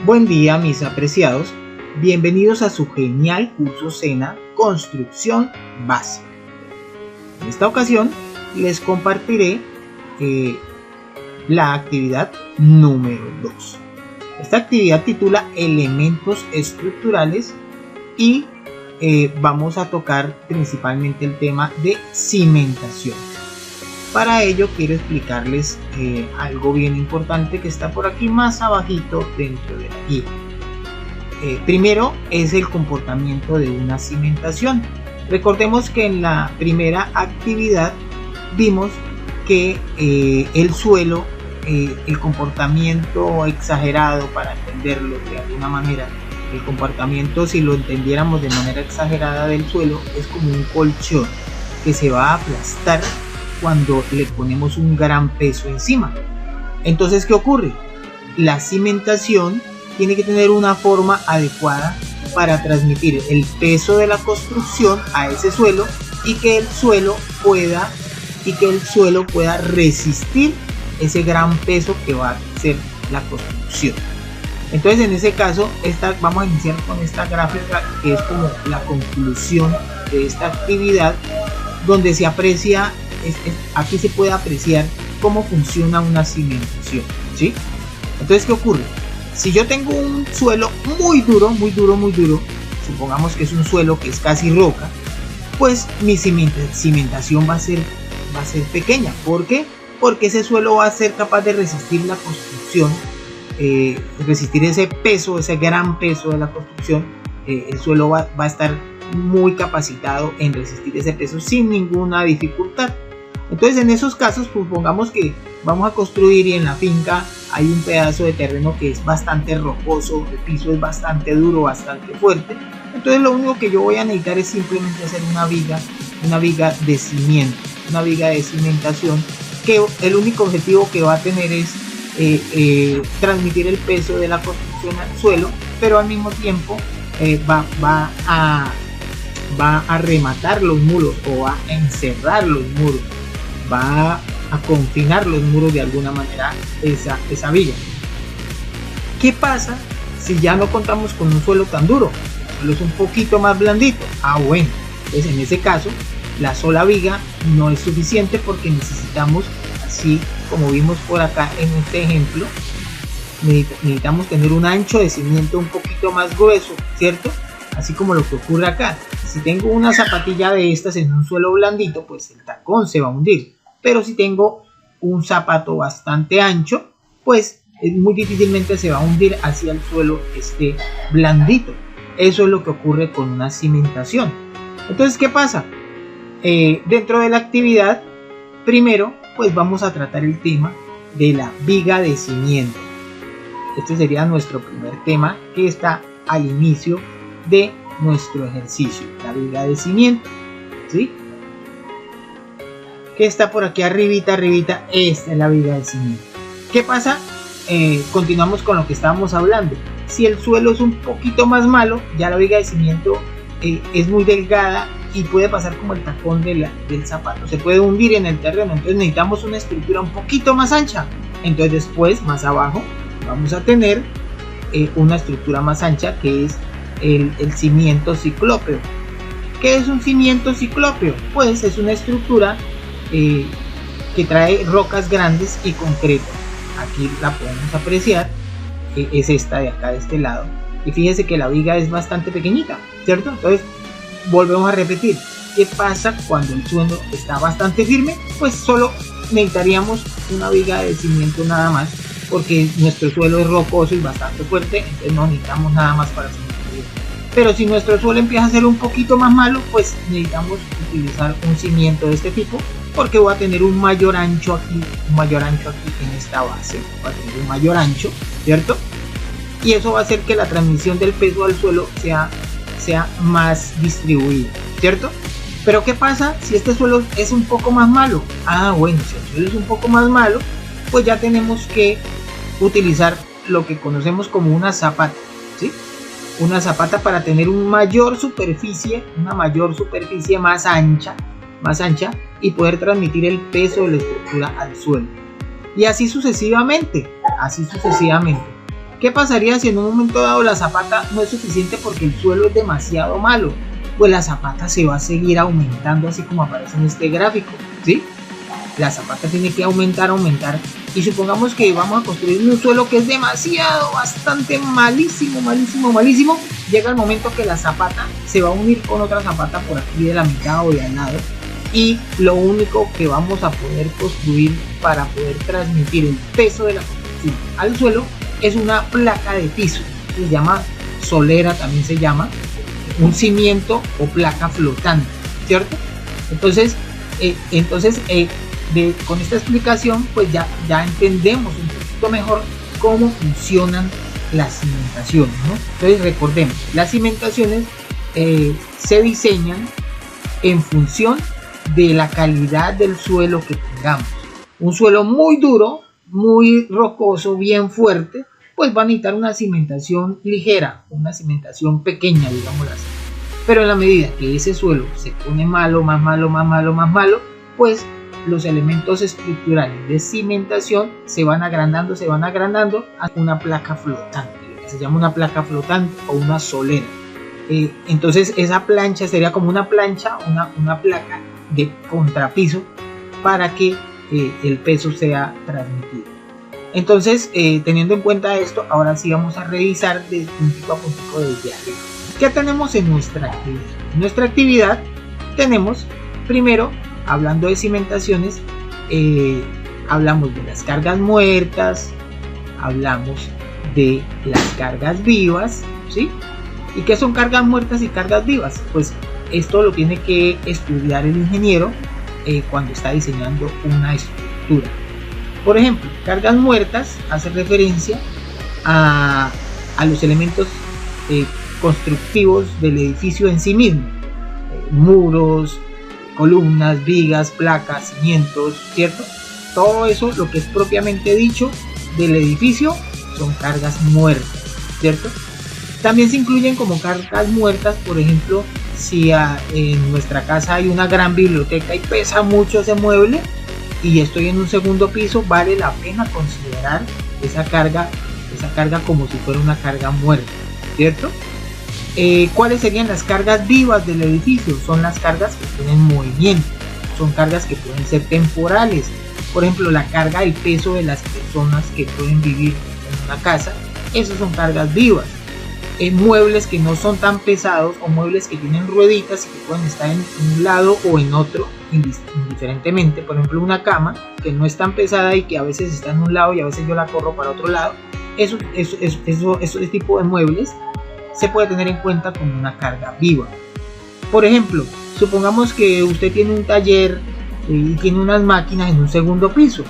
Buen día, mis apreciados. Bienvenidos a su genial curso SENA Construcción Básica. En esta ocasión les compartiré la actividad número 2. Esta actividad titula Elementos estructurales y vamos a tocar principalmente el tema de cimentación. Para ello quiero explicarles algo bien importante que está por aquí más abajito dentro de la guía. Primero es el comportamiento de una cimentación. Recordemos que en la primera actividad vimos que el suelo, el comportamiento exagerado, para entenderlo de alguna manera, el comportamiento, si lo entendiéramos de manera exagerada del suelo, es como un colchón que se va a aplastar cuando le ponemos un gran peso encima. Entonces, ¿qué ocurre? La cimentación tiene que tener una forma adecuada para transmitir el peso de la construcción a ese suelo y que el suelo pueda resistir ese gran peso que va a ser la construcción. Entonces, en ese caso, vamos a iniciar con esta gráfica que es como la conclusión de esta actividad, donde se aprecia. Aquí se puede apreciar cómo funciona una cimentación, ¿sí? Entonces, ¿qué ocurre? Si yo tengo un suelo muy duro, supongamos que es un suelo que es casi roca, pues mi cimentación va a ser pequeña. ¿Por qué? Porque ese suelo va a ser capaz de resistir la construcción, resistir ese peso, ese gran peso de la construcción. El suelo va a estar muy capacitado en resistir ese peso sin ninguna dificultad. Entonces, en esos casos, supongamos que vamos a construir y en la finca hay un pedazo de terreno que es bastante rocoso, el piso es bastante duro, bastante fuerte. Entonces, lo único que yo voy a necesitar es simplemente hacer una viga de cimiento, una viga de cimentación, que el único objetivo que va a tener es transmitir el peso de la construcción al suelo, pero al mismo tiempo va a rematar los muros o va a encerrar los muros, va a confinar los muros de alguna manera esa viga. ¿Qué pasa si ya no contamos con un suelo tan duro? El suelo es un poquito más blandito. Bueno, pues en ese caso la sola viga no es suficiente, porque necesitamos, así como vimos por acá en este ejemplo, necesitamos tener un ancho de cimiento un poquito más grueso, ¿cierto? Así como lo que ocurre acá. Si tengo una zapatilla de estas en un suelo blandito, pues el tacón se va a hundir. Pero si tengo un zapato bastante ancho, pues muy difícilmente se va a hundir hacia el suelo que esté blandito. Eso es lo que ocurre con una cimentación. Entonces, ¿qué pasa? Dentro de la actividad, primero, pues vamos a tratar el tema de la viga de cimiento. Este sería nuestro primer tema, que está al inicio de nuestro ejercicio, la viga de cimiento, ¿sí? Que está por aquí arribita, esta es la viga de cimiento. ¿Qué pasa? Continuamos con lo que estábamos hablando. Si el suelo es un poquito más malo, ya la viga de cimiento es muy delgada y puede pasar como el tacón del zapato, se puede hundir en el terreno. Entonces necesitamos una estructura un poquito más ancha. Entonces después, más abajo, vamos a tener una estructura más ancha, que es el cimiento ciclópeo. ¿Qué es un cimiento ciclópeo? Pues es una estructura que trae rocas grandes y concreto. Aquí la podemos apreciar, es esta de acá, de este lado, y fíjese que la viga es bastante pequeñita, ¿cierto? Entonces volvemos a repetir, ¿qué pasa cuando el suelo está bastante firme? Pues solo necesitaríamos una viga de cimiento nada más, porque nuestro suelo es rocoso y bastante fuerte, entonces no necesitamos nada más para cimentar. Pero si nuestro suelo empieza a ser un poquito más malo, pues necesitamos utilizar un cimiento de este tipo, porque voy a tener un mayor ancho aquí en esta base, va a tener un mayor ancho, ¿cierto? Y eso va a hacer que la transmisión del peso al suelo sea más distribuida, ¿cierto? Pero ¿qué pasa si este suelo es un poco más malo? Bueno, si el suelo es un poco más malo, pues ya tenemos que utilizar lo que conocemos como una zapata, ¿sí? Una zapata para tener una mayor superficie más ancha, y poder transmitir el peso de la estructura al suelo. Y así sucesivamente. ¿Qué pasaría si en un momento dado la zapata no es suficiente porque el suelo es demasiado malo? Pues la zapata se va a seguir aumentando así como aparece en este gráfico, ¿sí? La zapata tiene que aumentar, y supongamos que vamos a construir un suelo que es demasiado, bastante malísimo, llega el momento que la zapata se va a unir con otra zapata por aquí de la mitad o de al lado, y lo único que vamos a poder construir para poder transmitir el peso de la construcción al suelo es una placa de piso, se llama solera, también se llama un cimiento o placa flotante, ¿cierto? Entonces con esta explicación pues ya entendemos un poquito mejor cómo funcionan las cimentaciones, ¿no? Entonces recordemos, las cimentaciones se diseñan en función de la calidad del suelo que tengamos. Un suelo muy duro, muy rocoso, bien fuerte, pues va a necesitar una cimentación ligera, una cimentación pequeña, digámoslo así. Pero en la medida que ese suelo se pone más malo, pues los elementos estructurales de cimentación se van agrandando a una placa flotante, que se llama una placa flotante o una solera. Entonces esa plancha sería como una plancha, una placa de contrapiso para que el peso sea transmitido. Entonces, teniendo en cuenta esto, ahora sí vamos a revisar de puntito a puntito desde arriba. ¿Qué tenemos en nuestra actividad? En nuestra actividad tenemos, primero, hablando de cimentaciones, hablamos de las cargas muertas, hablamos de las cargas vivas, ¿sí? ¿Y qué son cargas muertas y cargas vivas? Pues esto lo tiene que estudiar el ingeniero cuando está diseñando una estructura. Por ejemplo, cargas muertas hace referencia a los elementos constructivos del edificio en sí mismo, muros, columnas, vigas, placas, cimientos, ¿cierto? Todo eso, lo que es propiamente dicho del edificio, son cargas muertas, ¿cierto? También se incluyen como cargas muertas, por ejemplo, si en nuestra casa hay una gran biblioteca y pesa mucho ese mueble y estoy en un segundo piso, vale la pena considerar esa carga como si fuera una carga muerta, ¿cierto? ¿Cuáles serían las cargas vivas del edificio? Son las cargas que tienen movimiento, son cargas que pueden ser temporales. Por ejemplo, la carga del peso de las personas que pueden vivir en una casa, esas son cargas vivas. Muebles que no son tan pesados o muebles que tienen rueditas y que pueden estar en un lado o en otro indiferentemente. Por ejemplo, una cama que no es tan pesada y que a veces está en un lado y a veces yo la corro para otro lado. Ese tipo de muebles se puede tener en cuenta como una carga viva. Por ejemplo, supongamos que usted tiene un taller y tiene unas máquinas en un segundo piso.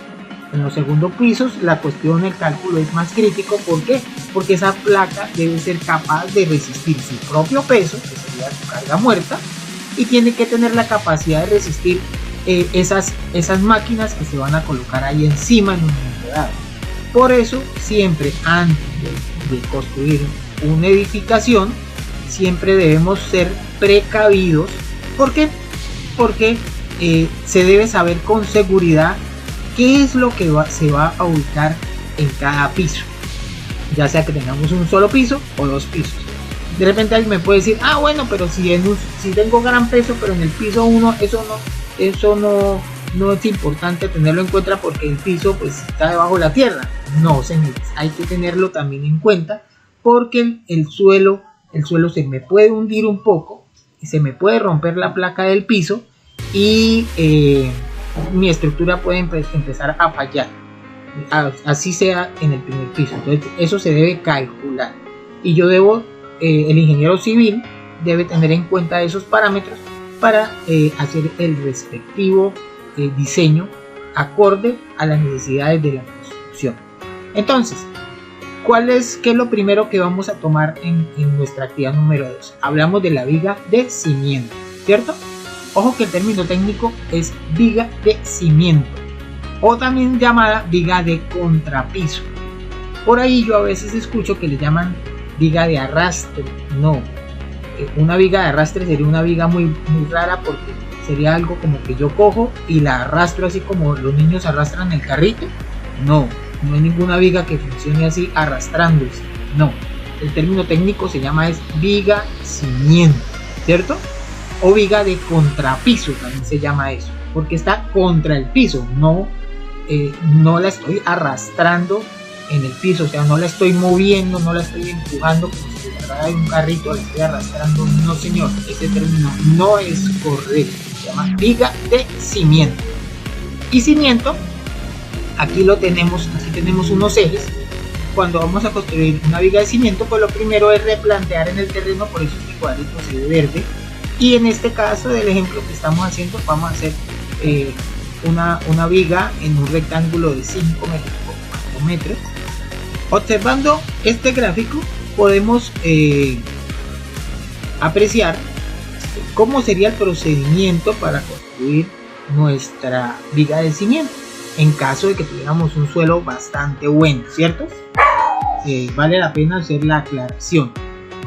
En los segundos pisos la cuestión, el cálculo es más crítico. ¿Por qué? Porque esa placa debe ser capaz de resistir su propio peso, que sería su carga muerta, y tiene que tener la capacidad de resistir esas máquinas que se van a colocar ahí encima en un momento dado. Por eso, siempre antes de construir una edificación, siempre debemos ser precavidos. ¿Por qué? Porque se debe saber con seguridad qué es lo que se va a ubicar en cada piso, ya sea que tengamos un solo piso o dos pisos. De repente alguien me puede decir, bueno, pero si tengo gran peso, pero en el piso 1 eso no es importante tenerlo en cuenta porque el piso pues está debajo de la tierra. No, señores, hay que tenerlo también en cuenta porque el suelo se me puede hundir un poco y se me puede romper la placa del piso y mi estructura puede empezar a fallar, así sea en el primer piso. Entonces eso se debe calcular y yo el ingeniero civil debe tener en cuenta esos parámetros para hacer el respectivo diseño acorde a las necesidades de la construcción. Entonces, ¿qué es lo primero que vamos a tomar en nuestra actividad número 2? Hablamos de la viga de cimiento, ¿cierto? Ojo que el término técnico es viga de cimiento o también llamada viga de contrapiso. Por ahí yo a veces escucho que le llaman viga de arrastre. No, una viga de arrastre sería una viga muy rara porque sería algo como que yo cojo y la arrastro así como los niños arrastran el carrito. No hay ninguna viga que funcione así arrastrándose. No, el término técnico se llama es viga cimiento, ¿cierto? O viga de contrapiso también se llama eso, porque está contra el piso, no la estoy arrastrando en el piso, o sea, no la estoy moviendo, no la estoy empujando como si se tratara de un carrito, la estoy arrastrando. No, señor, ese término no es correcto, se llama viga de cimiento. Y cimiento, aquí lo tenemos, aquí tenemos unos ejes. Cuando vamos a construir una viga de cimiento, pues lo primero es replantear en el terreno, por eso este cuadrito se ve verde. Y en este caso del ejemplo que estamos haciendo, vamos a hacer una viga en un rectángulo de 5 metros por 4 metros. Observando este gráfico podemos apreciar cómo sería el procedimiento para construir nuestra viga de cimiento en caso de que tuviéramos un suelo bastante bueno, ¿cierto? Vale la pena hacer la aclaración.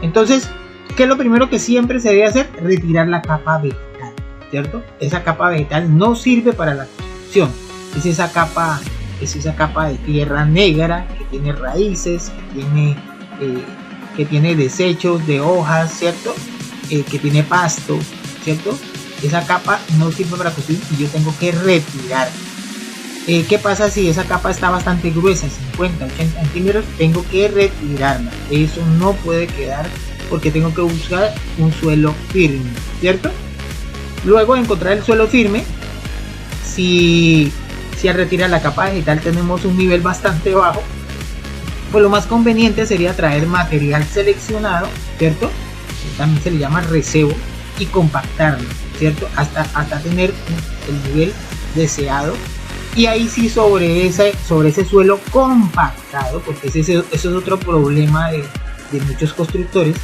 Entonces, ¿qué es lo primero que siempre se debe hacer? Retirar la capa vegetal, ¿cierto? Esa capa vegetal no sirve para la construcción. Es esa capa de tierra negra que tiene raíces, que tiene desechos de hojas, ¿cierto? Que tiene pasto, ¿cierto? Esa capa no sirve para construir y yo tengo que retirar. ¿Qué pasa si esa capa está bastante gruesa, 50, 80 centímetros? Tengo que retirarla. Eso no puede quedar porque tengo que buscar un suelo firme, ¿cierto? Luego de encontrar el suelo firme, si al retirar la capa vegetal tenemos un nivel bastante bajo, pues lo más conveniente sería traer material seleccionado, ¿cierto? También se le llama recebo, y compactarlo, ¿cierto? Hasta tener el nivel deseado. Y ahí sí sobre ese suelo compactado, porque eso es otro problema de muchos constructores,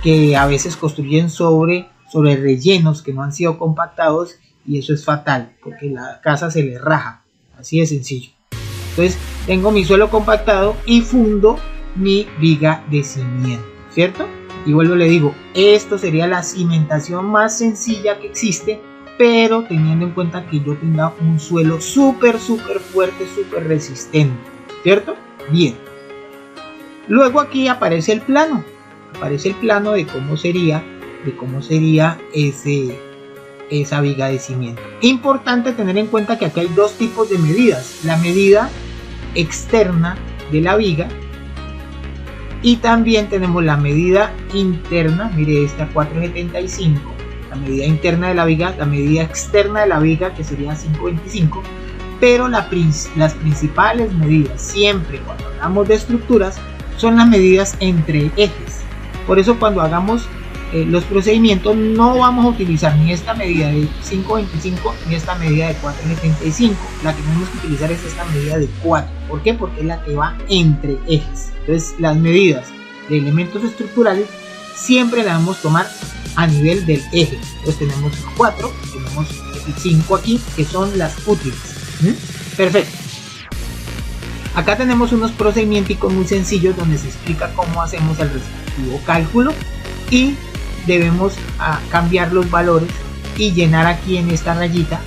que a veces construyen sobre rellenos que no han sido compactados, y eso es fatal porque la casa se le raja, así de sencillo. Entonces tengo mi suelo compactado y fundo mi viga de cimiento, ¿cierto? Y vuelvo, le digo, esto sería la cimentación más sencilla que existe, pero teniendo en cuenta que yo tenga un suelo súper fuerte, súper resistente, ¿cierto? Bien. Luego aquí aparece el plano de cómo sería esa viga de cimiento. Importante tener en cuenta que aquí hay dos tipos de medidas: la medida externa de la viga y también tenemos la medida interna. Mire, esta 4.75, la medida interna de la viga, la medida externa de la viga que sería 5.25. pero las principales medidas siempre cuando hablamos de estructuras son las medidas entre ejes. Por eso cuando hagamos los procedimientos no vamos a utilizar ni esta medida de 5.25 ni esta medida de 4.75. La que tenemos que utilizar es esta medida de 4. ¿Por qué? Porque es la que va entre ejes. Entonces las medidas de elementos estructurales siempre las vamos a tomar a nivel del eje. Entonces tenemos 4, tenemos 5 aquí, que son las útiles. Perfecto. Acá tenemos unos procedimientos muy sencillos donde se explica cómo hacemos el respectivo cálculo y debemos cambiar los valores y llenar aquí en esta rayita,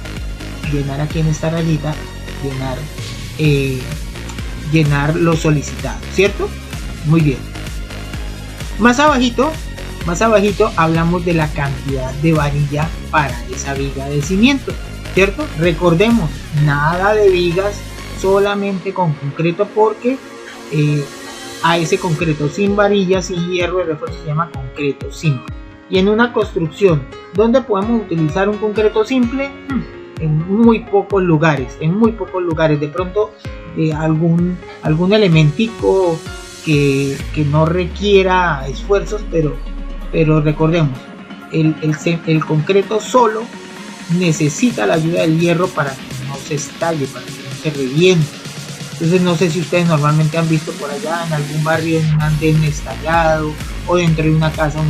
llenar lo solicitado, ¿cierto? Muy bien. Más abajito hablamos de la cantidad de varilla para esa viga de cimiento, ¿cierto? Recordemos, nada de vigas solamente con concreto, porque a ese concreto sin varillas y hierro de refuerzo se llama concreto simple. Y en una construcción, ¿dónde podemos utilizar un concreto simple? En muy pocos lugares, de pronto algún elementico que no requiera esfuerzos, pero recordemos, el concreto solo necesita la ayuda del hierro para que no se estalle, para que no se reviente. Entonces no sé si ustedes normalmente han visto por allá en algún barrio un andén estallado, o dentro de una casa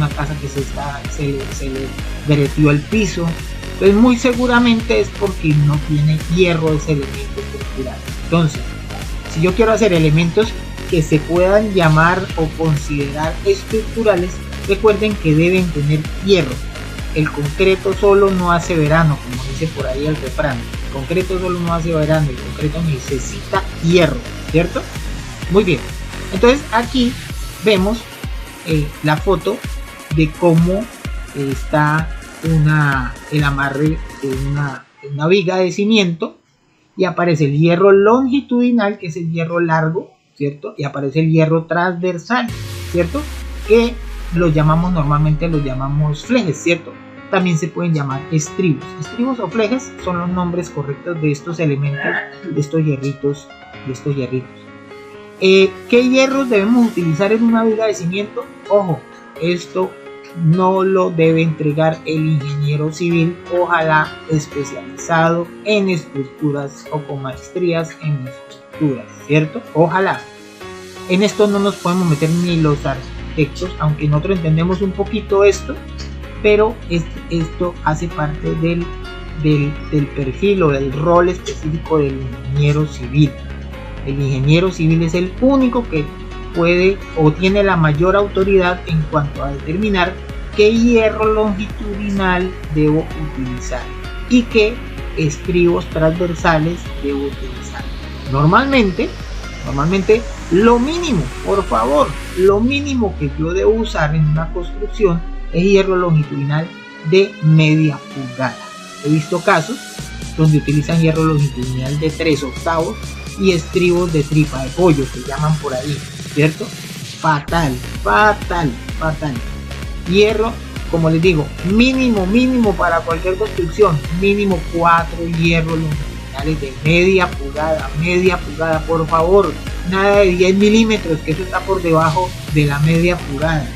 que se le derretió el piso. Entonces muy seguramente es porque no tiene hierro ese elemento estructural. Entonces, si yo quiero hacer elementos que se puedan llamar o considerar estructurales, recuerden que deben tener hierro. El concreto solo no hace verano, como dice por ahí el refrán. El concreto solo no hace verano, el concreto necesita hierro, ¿cierto? Muy bien. Entonces aquí vemos la foto de cómo está el amarre de una viga de cimiento, y aparece el hierro longitudinal, que es el hierro largo, ¿cierto? Y aparece el hierro transversal, ¿cierto? Que normalmente los llamamos flejes, ¿cierto? También se pueden llamar estribos. Estribos o flejes son los nombres correctos de estos elementos, de estos hierritos. ¿Qué hierros debemos utilizar en una viga de cimiento? Ojo, esto no lo debe entregar el ingeniero civil, ojalá especializado en estructuras o con maestrías en estructuras, ¿cierto? Ojalá. En esto no nos podemos meter ni los arquitectos, aunque nosotros entendemos un poquito esto, pero esto hace parte del perfil o del rol específico del ingeniero civil. El ingeniero civil es el único que puede o tiene la mayor autoridad en cuanto a determinar qué hierro longitudinal debo utilizar y qué estribos transversales debo utilizar. Normalmente lo mínimo, por favor, lo mínimo que yo debo usar en una construcción es hierro longitudinal de media pulgada. He visto casos donde utilizan hierro longitudinal de 3/8 y estribos de tripa de pollo, que llaman por ahí, ¿cierto? Fatal. Hierro, como les digo, mínimo para cualquier construcción, mínimo 4 hierros longitudinales de media pulgada, por favor, nada de 10 milímetros, que eso está por debajo de la media pulgada.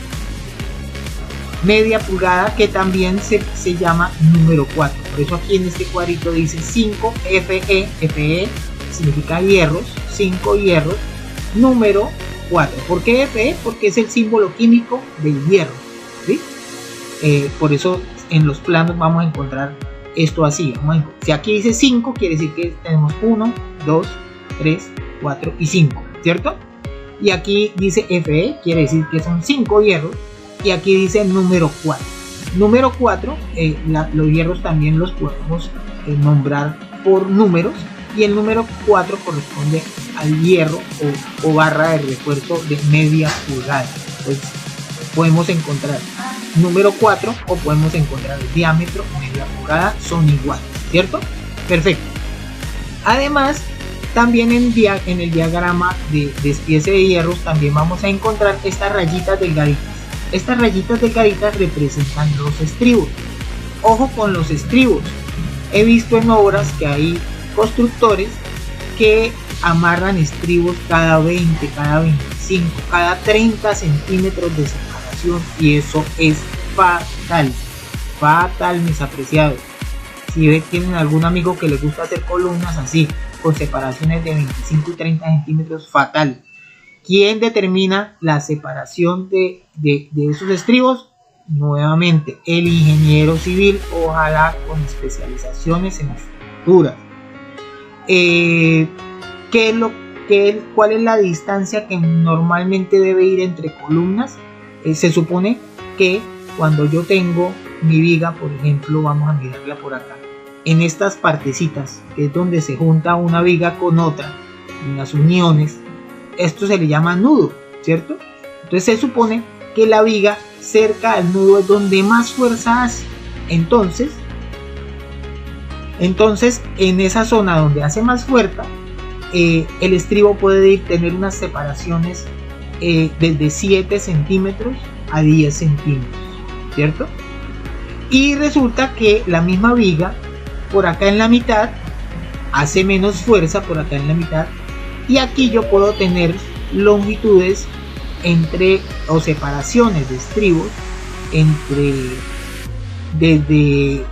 Media pulgada, que también se llama número 4, por eso aquí en este cuadrito dice 5 FE significa hierros, 5 hierros, número 4. ¿Por qué Fe? Porque es el símbolo químico del hierro, ¿sí? Por eso en los planos vamos a encontrar esto así. Si aquí dice 5, quiere decir que tenemos 1, 2, 3, 4 y 5, ¿cierto? Y aquí dice Fe, quiere decir que son 5 hierros. Y aquí dice número 4. Número 4, los hierros también los podemos nombrar por números. Y el número 4 corresponde al hierro o barra de refuerzo de media pulgada. Entonces podemos encontrar número 4 o podemos encontrar el diámetro media pulgada, son iguales, ¿cierto? Perfecto. Además, también en el diagrama de despiece de hierros también vamos a encontrar estas rayitas delgaditas. Estas rayitas delgaditas representan los estribos. Ojo con los estribos. He visto en obras que hay constructores que amarran estribos cada 20, cada 25, cada 30 centímetros de separación, y eso es fatal, mis apreciados. Si tienen algún amigo que les gusta hacer columnas así, con separaciones de 25 y 30 centímetros, fatal. ¿Quién determina la separación de esos estribos? Nuevamente, el ingeniero civil, ojalá con especializaciones en estructuras. ¿Cuál es la distancia que normalmente debe ir entre columnas? Se supone que cuando yo tengo mi viga, por ejemplo, vamos a mirarla por acá, en estas partecitas, que es donde se junta una viga con otra, en las uniones, esto se le llama nudo, ¿cierto? Entonces se supone que la viga cerca al nudo es donde más fuerza hace. Entonces en esa zona donde hace más fuerza, el estribo puede tener unas separaciones desde 7 centímetros a 10 centímetros, ¿cierto? Y resulta que la misma viga por acá en la mitad hace menos fuerza, por acá en la mitad, y aquí yo puedo tener longitudes o separaciones de estribos desde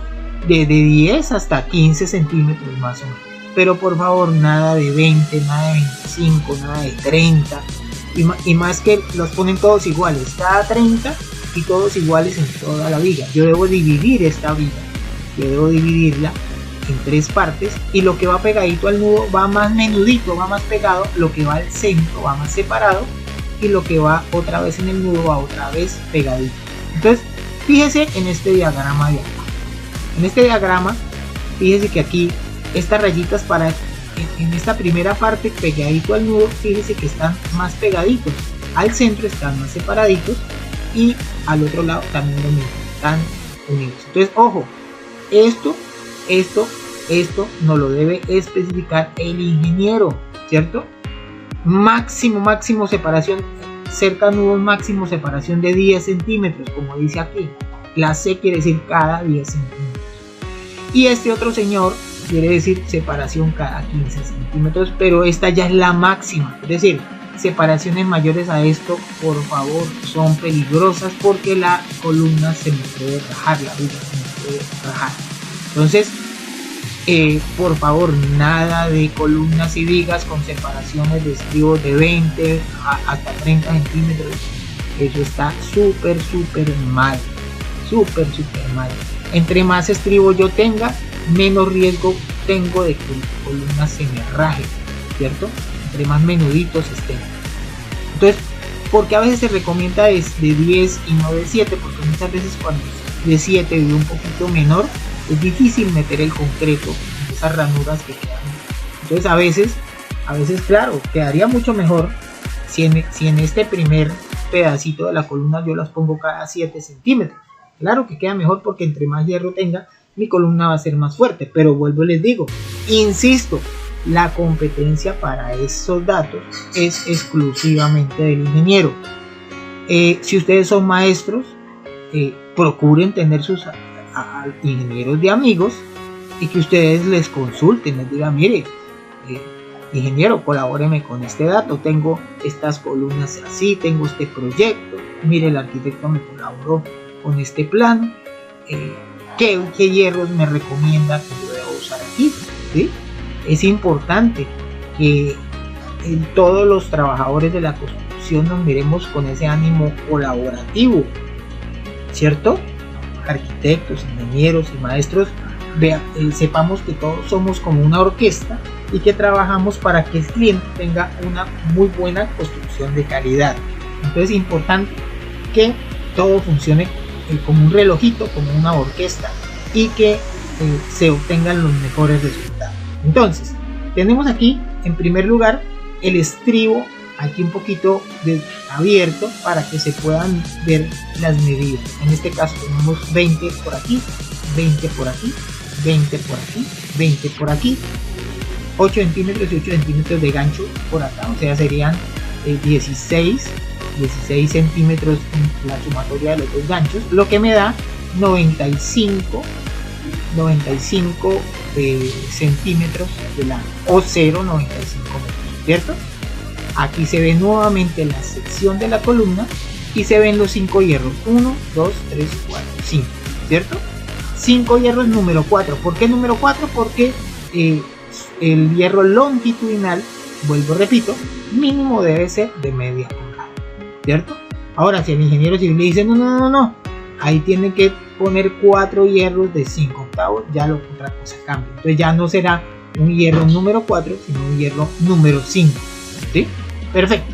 10 hasta 15 centímetros más o menos. Pero por favor, nada de 20, nada de 25, nada de 30, y más que los ponen todos iguales, cada 30 y todos iguales en toda la viga. Yo debo dividir esta viga, yo debo dividirla en 3 partes, y lo que va pegadito al nudo va más menudito, va más pegado, lo que va al centro va más separado, y lo que va otra vez en el nudo va otra vez pegadito. Entonces fíjese en este diagrama de acá. En este diagrama, fíjese que aquí estas rayitas en esta primera parte pegadito al nudo, fíjese que están más pegaditos. al centro están más separaditos y al otro lado también lo mismo, están unidos. Entonces, ojo, esto no lo debe especificar el ingeniero, ¿cierto? Máximo separación, cerca nudos máximo separación de 10 centímetros, como dice aquí. La C quiere decir cada 10 centímetros. Y este otro señor quiere decir separación cada 15 centímetros, pero esta ya es la máxima. Es decir, separaciones mayores a esto, por favor, son peligrosas porque la columna se me puede rajar, la viga se me puede rajar. Entonces, por favor, nada de columnas y vigas con separaciones de estribos de 20 hasta 30 centímetros. Eso está súper mal, súper mal. Entre más estribos yo tenga, menos riesgo tengo de que la columna se me raje, ¿cierto? Entre más menuditos estén. Entonces, porque a veces se recomienda de 10 y no de 7, porque muchas veces cuando es de 7 y un poquito menor, es difícil meter el concreto en esas ranuras que quedan. Entonces a veces claro, quedaría mucho mejor si en este primer pedacito de la columna yo las pongo cada 7 centímetros. Claro que queda mejor porque entre más hierro tenga, mi columna va a ser más fuerte. Pero vuelvo y les digo, insisto, la competencia para esos datos es exclusivamente del ingeniero. Si ustedes son maestros, procuren tener sus ingenieros de amigos y que ustedes les consulten, les digan, mire, ingeniero, colabóreme con este dato, tengo estas columnas así, tengo este proyecto, mire, el arquitecto me colaboró con este plano, ¿qué hierros me recomienda que yo deba usar aquí? ¿Sí? Es importante que todos los trabajadores de la construcción nos miremos con ese ánimo colaborativo, ¿cierto? Arquitectos, ingenieros y maestros, sepamos que todos somos como una orquesta y que trabajamos para que el cliente tenga una muy buena construcción de calidad. Entonces es importante que todo funcione como un relojito, como una orquesta, y que se obtengan los mejores resultados. Entonces tenemos aquí en primer lugar el estribo aquí un poquito abierto para que se puedan ver las medidas. En este caso tenemos 20 por aquí, 20 por aquí, 20 por aquí, 20 por aquí, 8 centímetros y 8 centímetros de gancho por acá, o sea serían 16 centímetros en la sumatoria de los dos ganchos, lo que me da 95 centímetros de largo, o 0,95 metros, ¿cierto? Aquí se ve nuevamente la sección de la columna y se ven los 5 hierros, 1, 2, 3, 4, 5, ¿cierto? 5 hierros número 4. ¿Por qué número 4? Porque el hierro longitudinal, vuelvo repito, mínimo debe ser de media pulgada, ¿cierto? Ahora, si el ingeniero civil le dice no, ahí tiene que poner 4 hierros de 5 octavos, ya otra cosa cambia. Entonces ya no será un hierro número 4, sino un hierro número 5, ¿sí? Perfecto.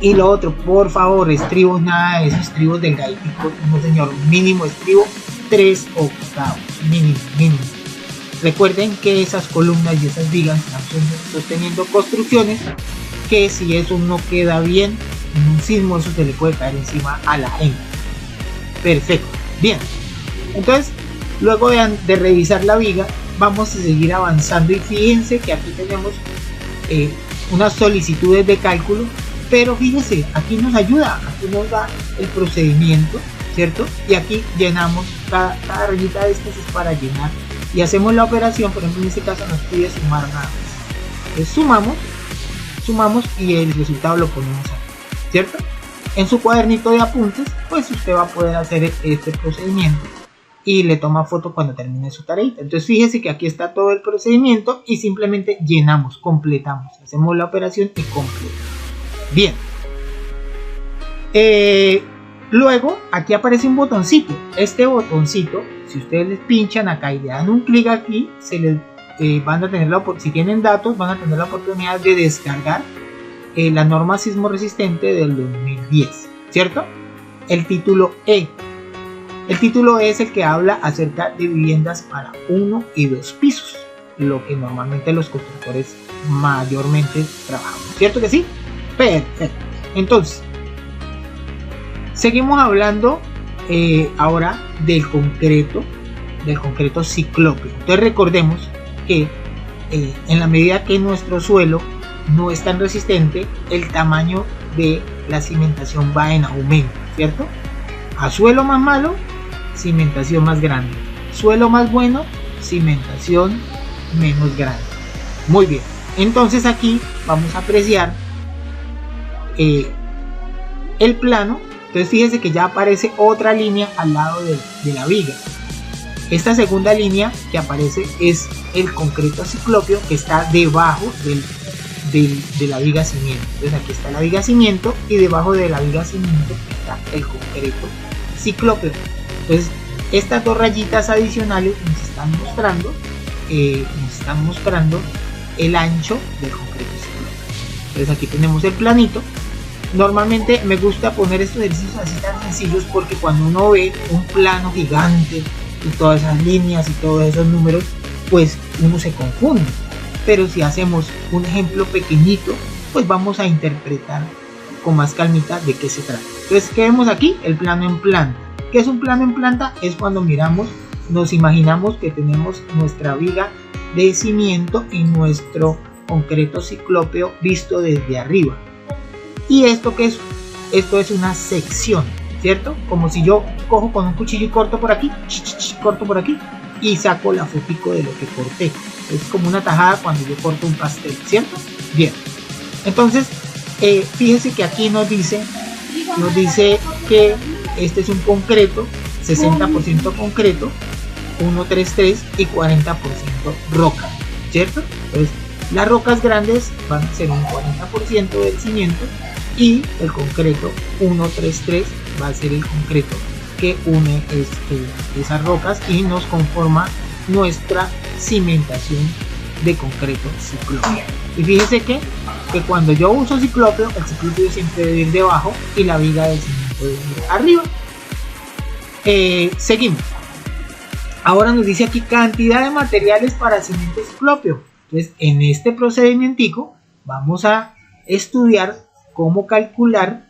Y lo otro, por favor, estribos, nada de esos estribos delgaditos, no señor, mínimo estribo 3 octavos, mínimo. Recuerden que esas columnas y esas vigas están sosteniendo construcciones que si eso no queda bien, en un sismo eso se le puede caer encima a la gente. Perfecto, bien. Entonces, luego de revisar la viga, vamos a seguir avanzando y fíjense que aquí tenemos unas solicitudes de cálculo, pero fíjense, aquí nos ayuda, aquí nos da el procedimiento, ¿cierto? Y aquí llenamos cada rayita de estas es para llenar y hacemos la operación. Por ejemplo, en este caso nos pide sumar nada más. Entonces sumamos y el resultado lo ponemos aquí, ¿cierto? En su cuadernito de apuntes, pues usted va a poder hacer este procedimiento y le toma foto cuando termine su tareita. Entonces fíjese que aquí está todo el procedimiento y simplemente llenamos, completamos, hacemos la operación y completamos. Bien, luego aquí aparece un botoncito. Este botoncito, si ustedes les pinchan acá y le dan un clic aquí, se les van a tener si tienen datos, van a tener la oportunidad de descargar la norma sismo resistente del 2010, ¿cierto? El título E. El título E es el que habla acerca de viviendas para 1 y 2 pisos, lo que normalmente los constructores mayormente trabajamos, ¿cierto que sí? Perfecto. Entonces, seguimos hablando ahora del concreto ciclópeo. Entonces recordemos que en la medida que nuestro suelo no es tan resistente, el tamaño de la cimentación va en aumento, ¿cierto? A suelo más malo, cimentación más grande. Suelo más bueno, cimentación menos grande. Muy bien, entonces aquí vamos a apreciar el plano. Entonces fíjense que ya aparece otra línea al lado de la viga. Esta segunda línea que aparece es el concreto ciclópeo que está debajo de la viga cimiento. Entonces aquí está la viga cimiento y debajo de la viga cimiento está el concreto ciclópeo. Entonces estas dos rayitas adicionales nos están mostrando el ancho del concreto ciclópeo. Entonces aquí tenemos el planito. Normalmente me gusta poner estos ejercicios así tan sencillos porque cuando uno ve un plano gigante y todas esas líneas y todos esos números, pues uno se confunde. Pero si hacemos un ejemplo pequeñito, pues vamos a interpretar con más calmita de qué se trata. Entonces, ¿qué vemos aquí? El plano en planta. ¿Qué es un plano en planta? Es cuando miramos, nos imaginamos que tenemos nuestra viga de cimiento y nuestro concreto ciclópeo visto desde arriba. ¿Y esto qué es? Esto es una sección, ¿cierto? Como si yo cojo con un cuchillo y corto por aquí y saco la fotico de lo que corté. Es como una tajada cuando yo corto un pastel, ¿cierto? Bien, entonces fíjense que aquí nos dice que este es un concreto, 60% concreto, 133 y 40% roca, ¿cierto? Entonces las rocas grandes van a ser un 40% del cimiento y el concreto 133 va a ser el concreto que une esas rocas y nos conforma nuestra cimentación de concreto ciclópeo. Y fíjense que cuando yo uso ciclópeo, el ciclópeo siempre debe ir debajo y la viga de cimiento debe ir arriba. Seguimos. Ahora nos dice aquí cantidad de materiales para cimiento ciclópeo. Entonces en este procedimiento vamos a estudiar cómo calcular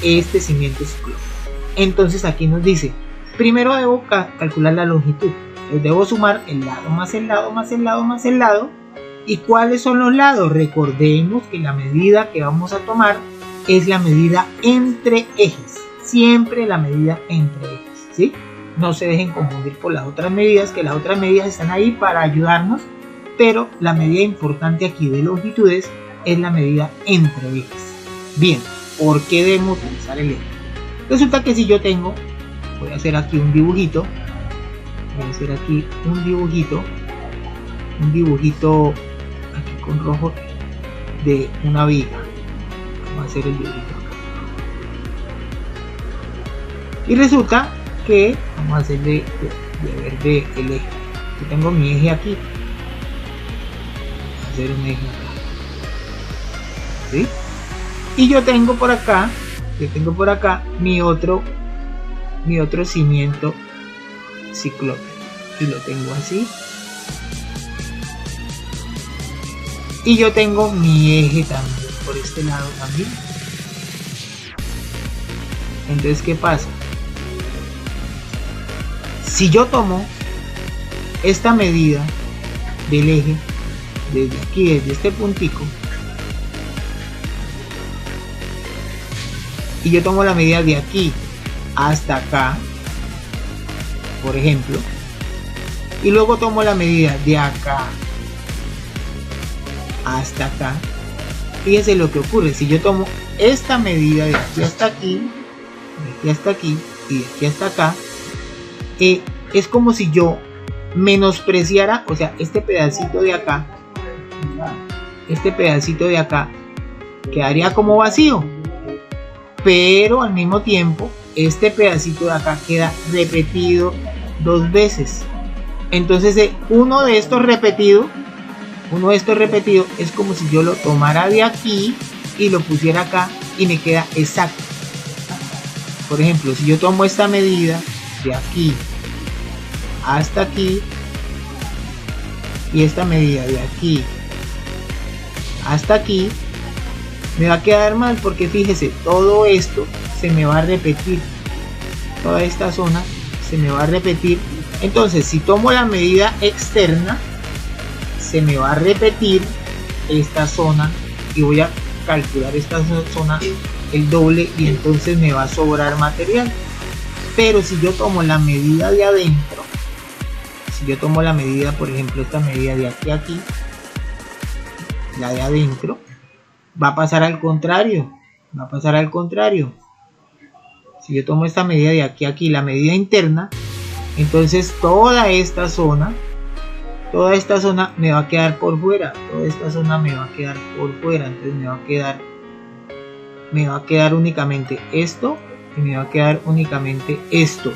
este cimiento ciclópeo. Entonces aquí nos dice, primero debo calcular la longitud. Entonces debo sumar el lado más el lado más el lado más el lado. ¿Y cuáles son los lados? Recordemos que la medida que vamos a tomar es la medida entre ejes. Siempre la medida entre ejes, ¿sí? No se dejen confundir por las otras medidas, que las otras medidas están ahí para ayudarnos, pero la medida importante aquí de longitudes es la medida entre ejes. Bien, ¿por qué debemos utilizar el eje? Resulta que si yo tengo, voy a hacer aquí un dibujito, aquí con rojo de una viga. Vamos a hacer el dibujito acá. Y resulta que vamos a hacer de verde el eje. Yo tengo mi eje aquí. Vamos a hacer un eje acá. ¿Sí? Y yo tengo por acá mi otro cimiento ciclópeo. Y lo tengo así. Y yo tengo mi eje también por este lado también. Entonces, ¿qué pasa? Si yo tomo esta medida del eje desde aquí, desde este puntico, y yo tomo la medida de aquí hasta acá, por ejemplo, y luego tomo la medida de acá hasta acá, fíjense lo que ocurre. Si yo tomo esta medida de aquí hasta aquí, de aquí hasta aquí y de aquí hasta acá, es como si yo menospreciara, o sea, este pedacito de acá quedaría como vacío, pero al mismo tiempo este pedacito de acá queda repetido dos veces. Entonces uno de estos repetidos es como si yo lo tomara de aquí y lo pusiera acá y me queda exacto. Por ejemplo, si yo tomo esta medida de aquí hasta aquí y esta medida de aquí hasta aquí, me va a quedar mal porque fíjese, todo esto se me va a repetir, toda esta zona se me va a repetir. Entonces si tomo la medida externa, se me va a repetir esta zona y voy a calcular esta zona el doble y entonces me va a sobrar material. Pero si yo tomo la medida de adentro, si yo tomo la medida, por ejemplo esta medida de aquí a aquí, la de adentro, va a pasar al contrario, va a pasar al contrario. Si yo tomo esta medida de aquí a aquí, la medida interna, entonces toda esta zona me va a quedar por fuera, toda esta zona me va a quedar por fuera, entonces me va a quedar únicamente esto y me va a quedar únicamente esto,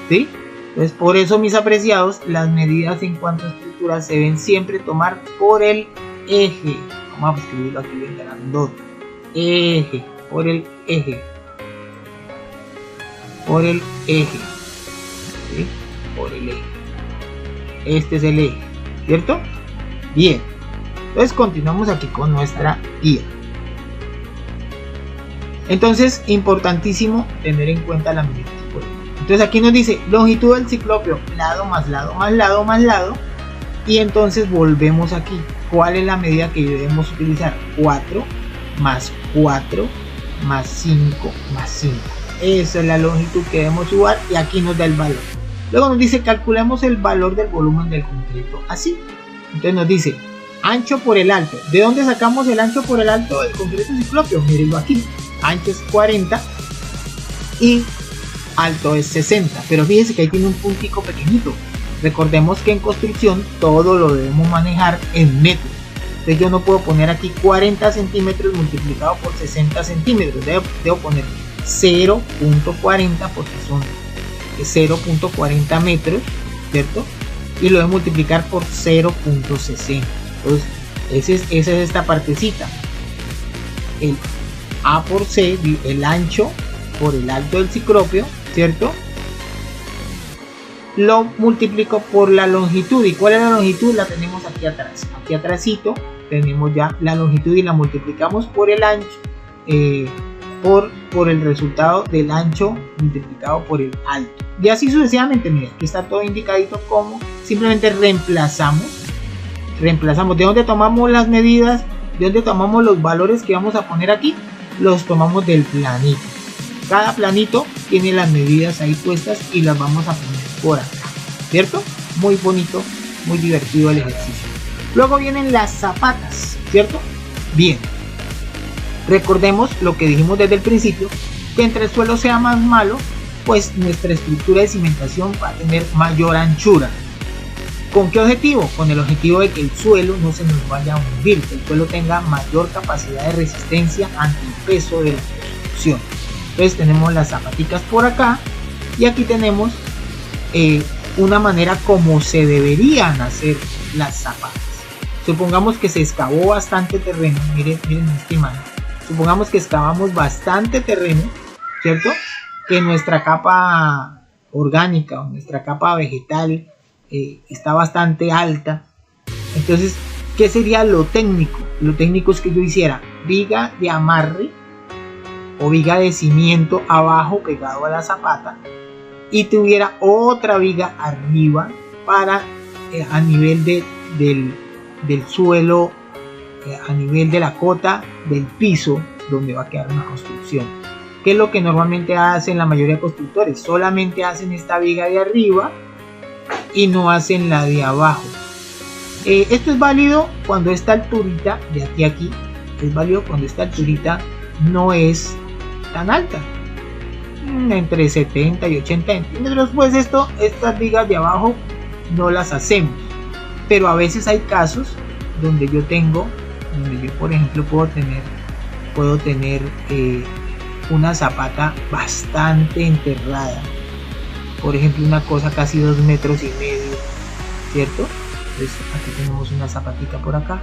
¿sí? Entonces por eso, mis apreciados, las medidas en cuanto a estructura se deben siempre tomar por el eje. Vamos a escribirlo aquí bien grandote, eje, por el eje, por el eje, ¿sí? Por el eje, este es el eje, ¿cierto? Bien, entonces continuamos aquí con nuestra guía. Entonces, importantísimo tener en cuenta la medida. Entonces aquí nos dice longitud del ciclopio, lado más lado más lado más lado, y entonces volvemos aquí. ¿Cuál es la medida que debemos utilizar? 4 más 4 más 5 más 5. Esa es la longitud que debemos usar y aquí nos da el valor. Luego nos dice calculemos el valor del volumen del concreto así. Entonces nos dice ancho por el alto. ¿De dónde sacamos el ancho por el alto del concreto ciclopio? Mírenlo aquí. Ancho es 40 y alto es 60. Pero fíjense que ahí tiene un puntico pequeñito. Recordemos que en construcción todo lo debemos manejar en metros. Entonces yo no puedo poner aquí 40 centímetros multiplicado por 60 centímetros. Debo poner 0.40 porque son 0.40 metros, ¿cierto? Y lo debo multiplicar por 0.60. Entonces esa es esta partecita. El A por C, el ancho por el alto del ciclopio, ¿cierto? Lo multiplico por la longitud. ¿Y cuál es la longitud? La tenemos aquí atrás. Aquí atrásito tenemos ya la longitud y la multiplicamos por el ancho, por el resultado del ancho multiplicado por el alto. Y así sucesivamente. Mira, aquí está todo indicadito como simplemente reemplazamos. ¿De dónde tomamos las medidas? ¿De dónde tomamos los valores que vamos a poner aquí? Los tomamos del planito. Cada planito tiene las medidas ahí puestas y las vamos a poner por acá, ¿cierto? Muy bonito, muy divertido el ejercicio. Luego vienen las zapatas, ¿cierto? Bien, recordemos lo que dijimos desde el principio, que entre el suelo sea más malo, pues nuestra estructura de cimentación va a tener mayor anchura. ¿Con qué objetivo? Con el objetivo de que el suelo no se nos vaya a hundir, que el suelo tenga mayor capacidad de resistencia ante el peso de la construcción. Entonces tenemos las zapaticas por acá y aquí tenemos una manera como se deberían hacer las zapatas. Supongamos que se excavó bastante terreno, miren esta imagen. Supongamos que excavamos bastante terreno, ¿cierto? Que nuestra capa orgánica o nuestra capa vegetal está bastante alta. Entonces, ¿qué sería lo técnico? Lo técnico es que yo hiciera viga de amarre o viga de cimiento abajo pegado a la zapata y tuviera otra viga arriba para a nivel del suelo, a nivel de la cota del piso donde va a quedar una construcción. ¿Qué es lo que normalmente hacen la mayoría de constructores? Solamente hacen esta viga de arriba y no hacen la de abajo. Esto es válido cuando esta alturita de aquí a aquí, es válido cuando esta alturita no es tan alta, entre 70 y 80 centímetros. Pues estas vigas de abajo no las hacemos, pero a veces hay casos donde yo por ejemplo puedo tener una zapata bastante enterrada, por ejemplo una cosa casi 2,5 metros, ¿cierto? Entonces aquí tenemos una zapatita por acá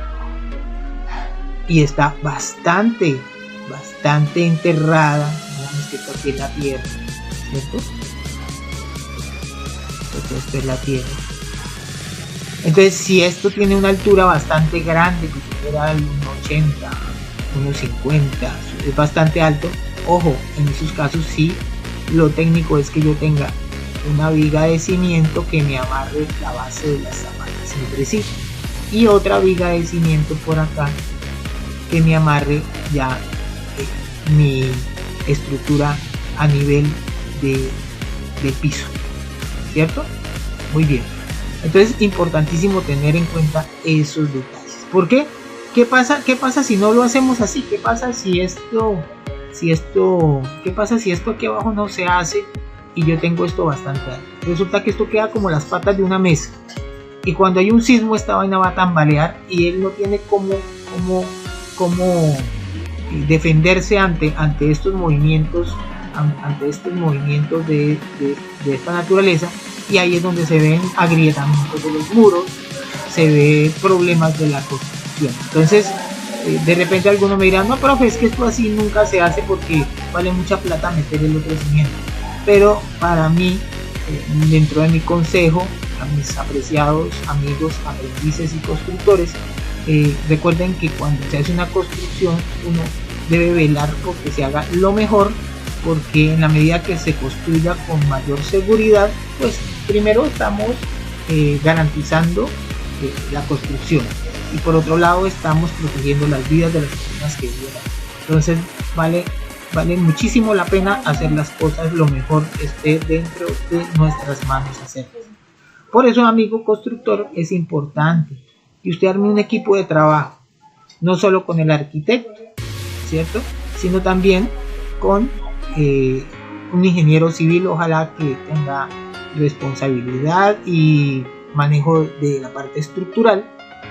y está bastante enterrada. Digamos que esto aquí es la tierra, ¿cierto? Esto es la tierra. Entonces si esto tiene una altura bastante grande, que supera el 80, 1,50, es bastante alto. Ojo, en esos casos sí, lo técnico es que yo tenga una viga de cimiento que me amarre la base de las zapatas entre sí y otra viga de cimiento por acá que me amarre ya mi estructura a nivel de piso, ¿cierto? Muy bien. Entonces, importantísimo tener en cuenta esos detalles. ¿Por qué? ¿Qué pasa si no lo hacemos así? ¿Qué pasa si esto aquí abajo no se hace y yo tengo esto bastante alto? Resulta que esto queda como las patas de una mesa y cuando hay un sismo esta vaina va a tambalear y él no tiene cómo defenderse ante estos movimientos de esta naturaleza, y ahí es donde se ven agrietamientos de los muros, se ven problemas de la construcción. Entonces de repente alguno me dirá, no profe, es que esto así nunca se hace porque vale mucha plata meter el otro cimiento. Pero para mí, dentro de mi consejo a mis apreciados amigos aprendices y constructores, recuerden que cuando se hace una construcción uno debe velar porque se haga lo mejor, porque en la medida que se construya con mayor seguridad, pues primero estamos garantizando la construcción y por otro lado estamos protegiendo las vidas de las personas que viven. Entonces vale muchísimo la pena hacer las cosas lo mejor que esté dentro de nuestras manos hacerlas. Por eso, amigo constructor, es importante que usted arme un equipo de trabajo, no solo con el arquitecto, ¿cierto?, sino también con un ingeniero civil, ojalá que tenga responsabilidad y manejo de la parte estructural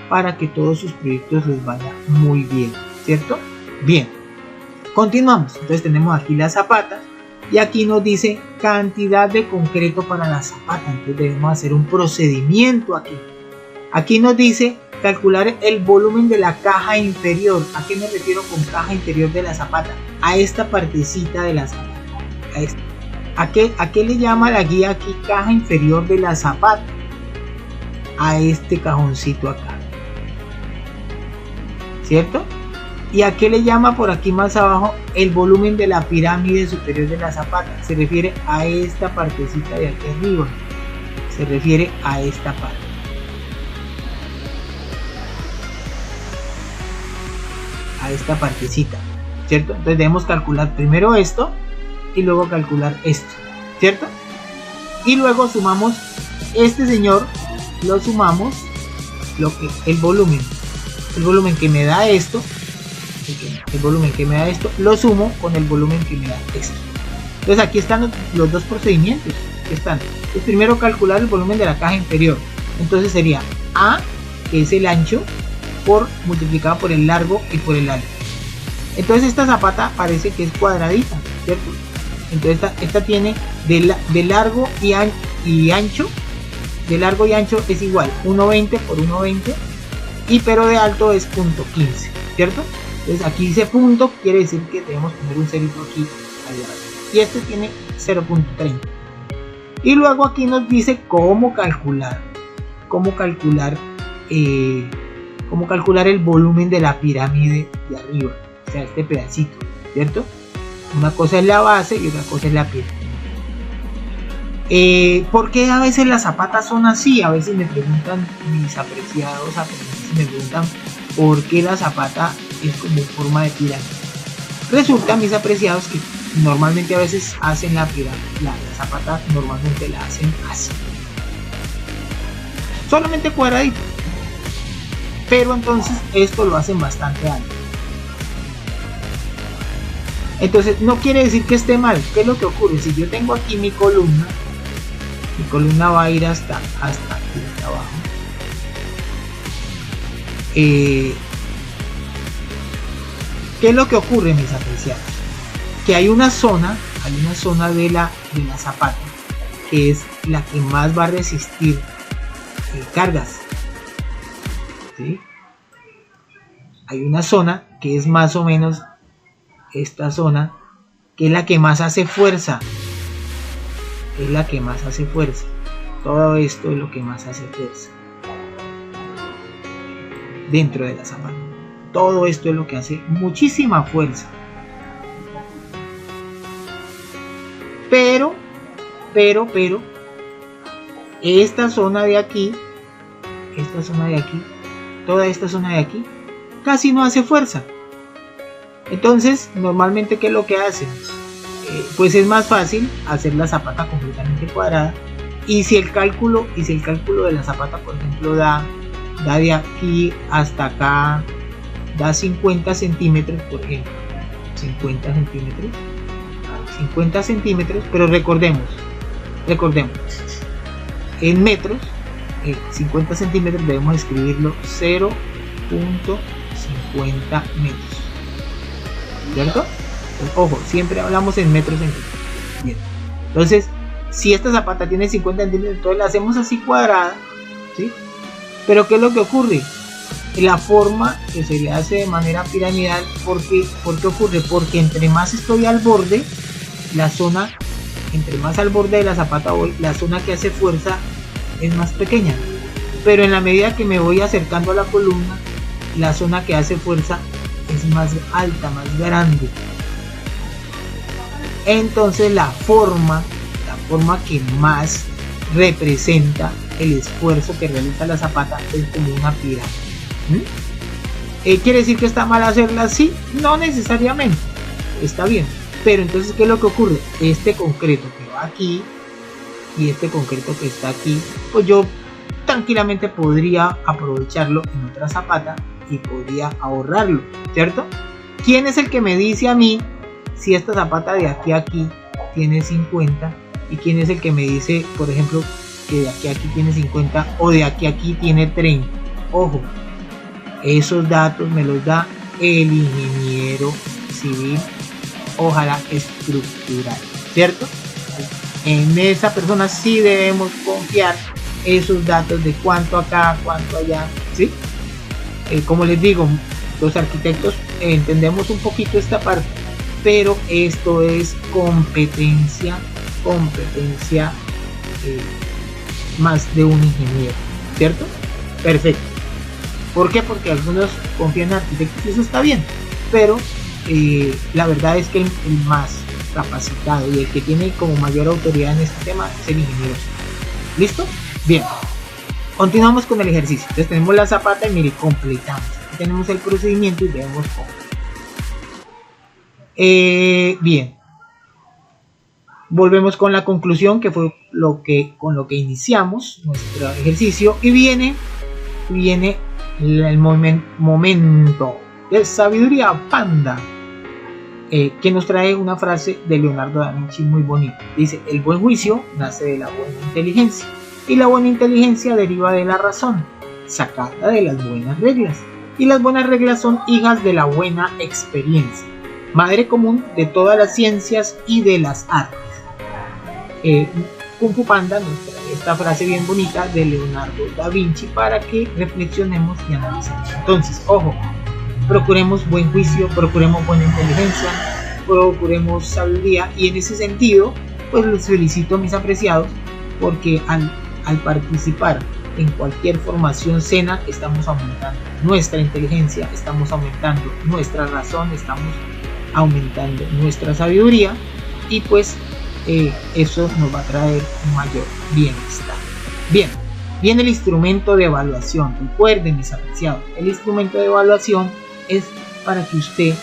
para que todos sus proyectos les vaya muy bien, ¿cierto? Bien, continuamos. Entonces tenemos aquí la zapata y aquí nos dice cantidad de concreto para la zapata. Entonces debemos hacer un procedimiento aquí. Aquí nos dice calcular el volumen de la caja inferior. ¿A qué me refiero con caja inferior de la zapata? A esta partecita de la zapata. ¿A qué le llama la guía aquí caja inferior de la zapata? A este cajoncito acá, ¿cierto? ¿Y a qué le llama por aquí más abajo el volumen de la pirámide superior de la zapata? Se refiere a esta partecita de aquí arriba. Se refiere a esta parte. A esta partecita, ¿cierto? Entonces debemos calcular primero esto y luego calcular esto, ¿cierto? Y luego sumamos este señor, lo sumamos, el volumen que me da esto, lo sumo con el volumen que me da esto. Entonces aquí están los dos procedimientos que están. Entonces, primero calcular el volumen de la caja inferior. Entonces sería A, que es el ancho, multiplicado por el largo y por el alto. Entonces esta zapata parece que es cuadradita, ¿cierto? Entonces esta tiene de largo y ancho. De largo y ancho es igual 1,20 por 1,20 pero de alto es 0,15, ¿cierto? Entonces aquí dice punto, quiere decir que debemos poner un cerito aquí y este tiene 0,30. Y luego aquí nos dice cómo calcular el volumen de la pirámide de arriba, o sea, este pedacito, ¿cierto? Una cosa es la base y otra cosa es la pirámide. ¿Por qué a veces las zapatas son así? A veces me preguntan mis apreciados aprendices, me preguntan por qué la zapata es como forma de pirámide. Resulta, mis apreciados, que normalmente a veces hacen la zapata normalmente la hacen así, solamente cuadradito, pero entonces esto lo hacen bastante alto. Entonces no quiere decir que esté mal. ¿Qué es lo que ocurre? Si yo tengo aquí mi columna va a ir hasta aquí, hasta abajo. ¿Qué es lo que ocurre, mis apreciados? Que hay una zona de la zapata que es la que más va a resistir cargas, ¿sí? Hay una zona que es más o menos esta zona, que es la que más hace fuerza. Todo esto es lo que más hace fuerza dentro de la zapata. Todo esto es lo que hace muchísima fuerza. Pero, esta zona de aquí, toda esta zona de aquí, casi no hace fuerza. Entonces, normalmente, ¿qué es lo que hacen? Pues es más fácil hacer la zapata completamente cuadrada. Y si el cálculo de la zapata, por ejemplo, da de aquí hasta acá, da 50 centímetros, por ejemplo, 50 centímetros, pero recordemos, en metros, 50 centímetros debemos escribirlo 0.50 metros, ¿cierto? Pues, ojo, siempre hablamos en metros centímetros. Bien, entonces, si esta zapata tiene 50 centímetros, entonces la hacemos así cuadrada, ¿sí? Pero ¿qué es lo que ocurre? La forma que se le hace de manera piramidal, ¿por qué ocurre? Porque entre más estoy al borde, entre más al borde de la zapata voy, la zona que hace fuerza es más pequeña. Pero en la medida que me voy acercando a la columna, la zona que hace fuerza es más alta, más grande. Entonces la forma que más representa el esfuerzo que realiza la zapata es como una pirámide. ¿Quiere decir que está mal hacerla así? No necesariamente, está bien. Pero entonces, ¿qué es lo que ocurre? Este concreto que va aquí y este concreto que está aquí, pues yo tranquilamente podría aprovecharlo en otra zapata y podría ahorrarlo, ¿cierto? ¿Quién es el que me dice a mí si esta zapata de aquí a aquí tiene 50? ¿Y quién es el que me dice, por ejemplo, que de aquí a aquí tiene 50 o de aquí a aquí tiene 30? Ojo, esos datos me los da el ingeniero civil, ojalá estructural, ¿cierto? En esa persona sí debemos confiar esos datos de cuánto acá, cuánto allá, ¿sí? Como les digo, los arquitectos entendemos un poquito esta parte, pero esto es competencia más de un ingeniero, ¿cierto? Perfecto. ¿Por qué? Porque algunos confían en arquitectos y eso está bien, pero la verdad es que el más capacitado y el que tiene como mayor autoridad en este tema es el ingeniero. ¿Listo? Bien. Continuamos con el ejercicio. Entonces tenemos la zapata y mire, completamos. Aquí tenemos el procedimiento y debemos completar. Bien. Volvemos con la conclusión, que fue con lo que iniciamos nuestro ejercicio, y viene el momento de sabiduría panda, que nos trae una frase de Leonardo da Vinci muy bonita. Dice: el buen juicio nace de la buena inteligencia y la buena inteligencia deriva de la razón, sacada de las buenas reglas, y las buenas reglas son hijas de la buena experiencia, madre común de todas las ciencias y de las artes. Kung Fu Panda nos trae esta frase bien bonita de Leonardo da Vinci para que reflexionemos y analicemos. Entonces, ojo, procuremos buen juicio, procuremos buena inteligencia, procuremos sabiduría, y en ese sentido, pues les felicito, mis apreciados, porque al participar en cualquier formación SENA estamos aumentando nuestra inteligencia, estamos aumentando nuestra razón, estamos aumentando nuestra sabiduría, y pues eso nos va a traer un mayor bienestar. Bien, viene el instrumento de evaluación. Recuerden, mis apreciados, el instrumento de evaluación es para que usted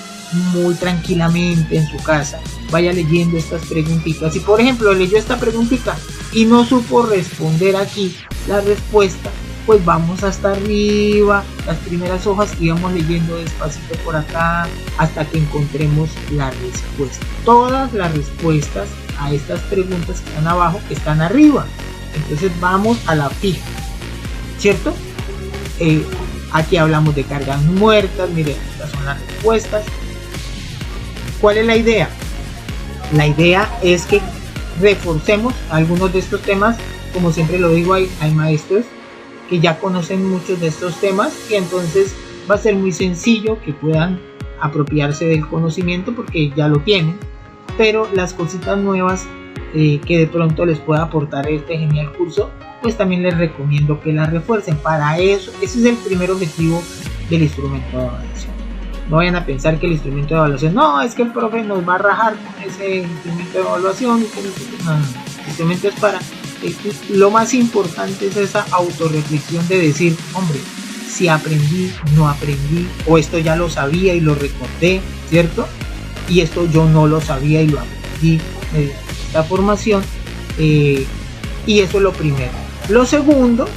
muy tranquilamente en su casa vaya leyendo estas preguntitas. Si por ejemplo leyó esta preguntita y no supo responder aquí la respuesta, pues vamos hasta arriba, las primeras hojas, y vamos leyendo despacito por acá hasta que encontremos la respuesta. Todas las respuestas a estas preguntas que están abajo están arriba, entonces vamos a la fija, ¿cierto? Aquí hablamos de cargas muertas. Miren, estas son las respuestas. ¿Cuál es la idea? La idea es que reforcemos algunos de estos temas. Como siempre lo digo, hay maestros que ya conocen muchos de estos temas, y entonces va a ser muy sencillo que puedan apropiarse del conocimiento porque ya lo tienen, pero las cositas nuevas que de pronto les pueda aportar este genial curso, pues también les recomiendo que las refuercen. Para eso, ese es el primer objetivo del instrumento de evaluación. No vayan a pensar que el instrumento de evaluación, no, es que el profe nos va a rajar con ese instrumento de evaluación. No, el instrumento es para... lo más importante es esa autorreflexión de decir, hombre, si aprendí, no aprendí, o esto ya lo sabía y lo recordé, ¿cierto? Y esto yo no lo sabía y lo aprendí mediante esta formación, y eso es lo primero. Lo segundo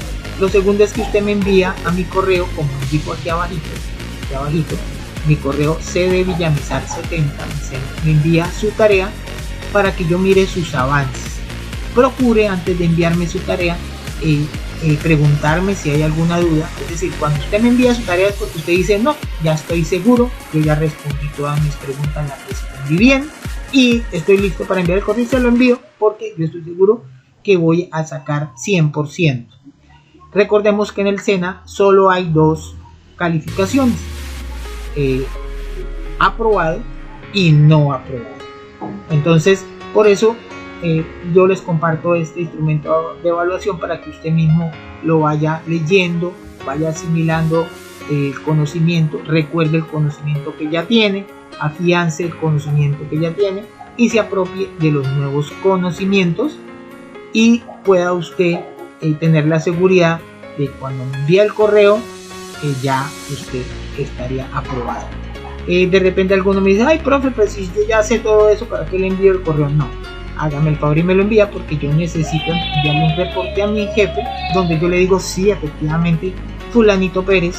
es que usted me envía a mi correo, como indico aquí abajito, mi correo cdvillamizar70, me envía su tarea para que yo mire sus avances. Procure antes de enviarme su tarea preguntarme si hay alguna duda. Es decir, cuando usted me envía su tarea es porque usted dice, no, ya estoy seguro, yo ya respondí todas mis preguntas, las respondí bien y estoy listo para enviar el correo. Se lo envío porque yo estoy seguro que voy a sacar 100%. Recordemos que en el SENA solo hay 2 calificaciones, aprobado y no aprobado. Entonces, por eso yo les comparto este instrumento de evaluación para que usted mismo lo vaya leyendo, vaya asimilando el conocimiento, recuerde el conocimiento que ya tiene, afiance el conocimiento que ya tiene y se apropie de los nuevos conocimientos y pueda usted tener la seguridad de cuando me envíe el correo ya usted estaría aprobado. De repente alguno me dice, ay profe, pues si yo ya sé todo eso, ¿para qué le envío el correo? No, hágame el favor y me lo envía porque yo necesito enviarle un reporte a mi jefe donde yo le digo, sí, efectivamente fulanito Pérez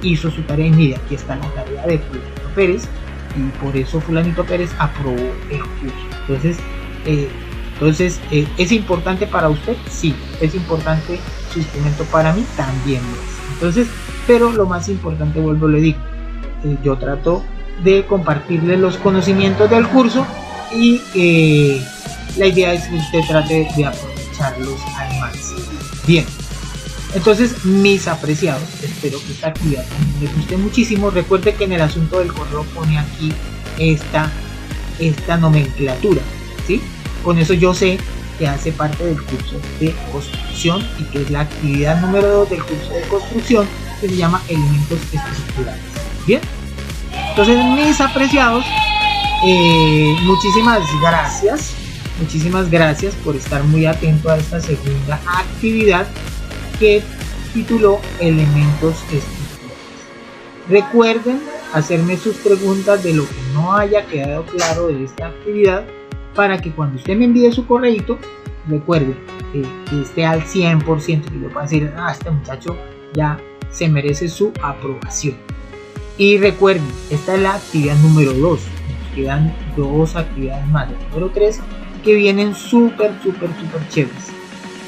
hizo su tarea y mire, aquí está la tarea de fulanito Pérez y por eso fulanito Pérez aprobó el curso. Entonces, ¿es importante para usted? Sí, es importante su instrumento, para mí también lo es. Entonces, pero lo más importante, vuelvo le digo, yo trato de compartirle los conocimientos del curso y la idea es que usted trate de aprovecharlos al máximo. Bien, entonces mis apreciados, espero que esta actividad les guste muchísimo. Recuerde que en el asunto del correo pone aquí esta nomenclatura, ¿sí? Con eso yo sé que hace parte del curso de construcción y que es la actividad número 2 del curso de construcción, que se llama elementos estructurales. Bien, entonces mis apreciados, muchísimas gracias por estar muy atento a esta segunda actividad que tituló elementos estructurales. Recuerden hacerme sus preguntas de lo que no haya quedado claro de esta actividad para que cuando usted me envíe su correíto, recuerde que esté al 100%, que yo pueda decir, este muchacho ya se merece su aprobación. Y recuerden, esta es la actividad número 2, nos quedan 2 actividades más, la número 3, que vienen súper chéveres.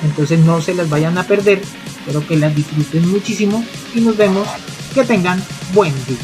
Entonces no se las vayan a perder, espero que las disfruten muchísimo y nos vemos, que tengan buen día.